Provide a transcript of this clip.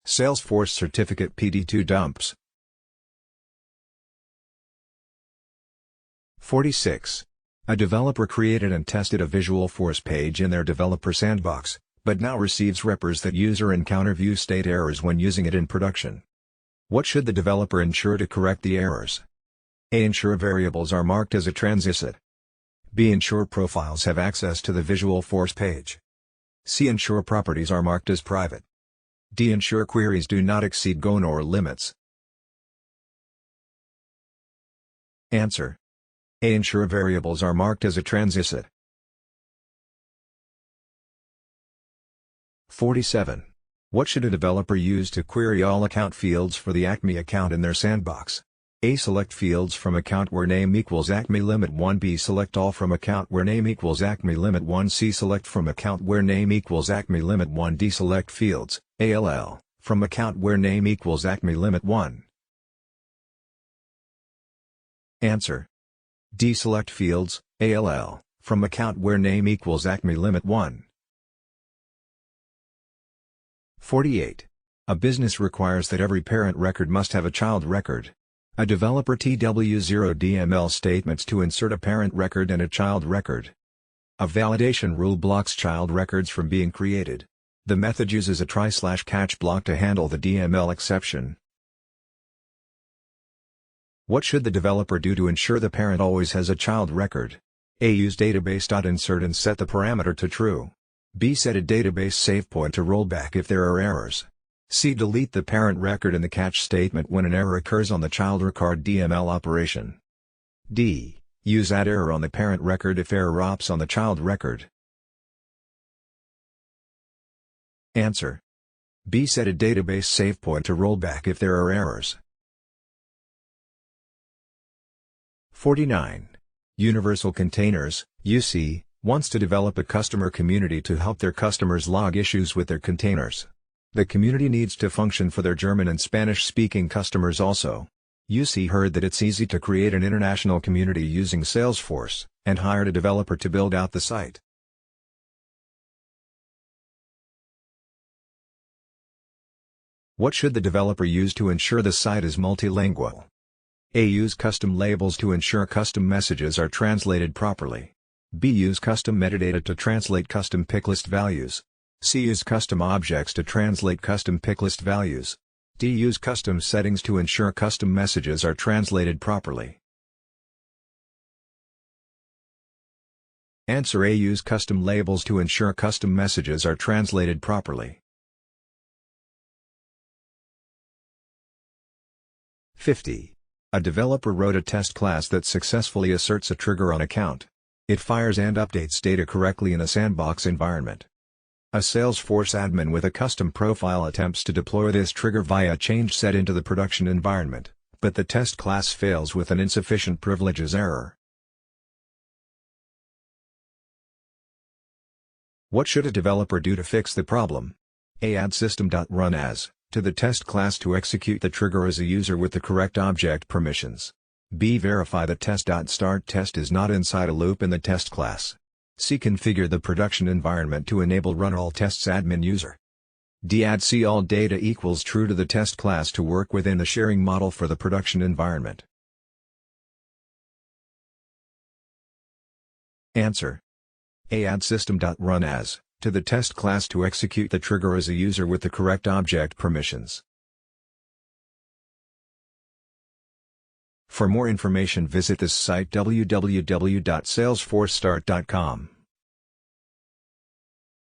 Salesforce certificate Pd2 dumps. 46. A developer created and tested a Visualforce page in their developer sandbox, but now receives repors that user encounter view state errors when using it in production. What should the developer ensure to correct the errors? A. Ensure variables are marked as a transisit. B. Ensure profiles have access to the Visualforce page. C. Ensure properties are marked as private. D. Ensure queries do not exceed GONOR limits. Answer. A. Ensure variables are marked as a transisit. 47. What should a developer use to query all account fields for the Acme account in their sandbox? A. Select fields from account where name equals Acme limit 1. B. Select all from account where name equals Acme limit 1. C. Select from account where name equals Acme limit 1. D. Select fields, ALL, from account where name equals Acme limit 1. Answer. D. Select fields, ALL, from account where name equals Acme limit 1. 48. A business requires that every parent record must have a child record. A developer TW0DML statements to insert a parent record and a child record. A validation rule blocks child records from being created. The method uses a try/catch block to handle the DML exception. What should the developer do to ensure the parent always has a child record? A. Use database.insert and set the parameter to true. B. Set a database save point to rollback if there are errors. C. Delete the parent record in the catch statement when an error occurs on the child record DML operation. D. Use add error on the parent record if error ops on the child record. Answer. B. Set a database save point to rollback if there are errors. 49. Universal Containers, UC, wants to develop a customer community to help their customers log issues with their containers. The community needs to function for their German and Spanish-speaking customers also. UC heard that it's easy to create an international community using Salesforce, and hired a developer to build out the site. What should the developer use to ensure the site is multilingual? A. Use custom labels to ensure custom messages are translated properly. B. Use custom metadata to translate custom picklist values. C. Use custom objects to translate custom picklist values. D. Use custom settings to ensure custom messages are translated properly. Answer. A. Use custom labels to ensure custom messages are translated properly. 50. A developer wrote a test class that successfully asserts a trigger on account. It fires and updates data correctly in a sandbox environment. A Salesforce admin with a custom profile attempts to deploy this trigger via change set into the production environment, but the test class fails with an insufficient privileges error. What should a developer do to fix the problem? A. Add system.runAs to the test class to execute the trigger as a user with the correct object permissions. B. Verify that test.startTest is not inside a loop in the test class. C. Configure the production environment to enable run all tests admin user. D. Add seeAllData equals true to the test class to work within the sharing model for the production environment. Answer. A. Add system.runAs to the test class to execute the trigger as a user with the correct object permissions. For more information visit this site www.salesforcestart.com.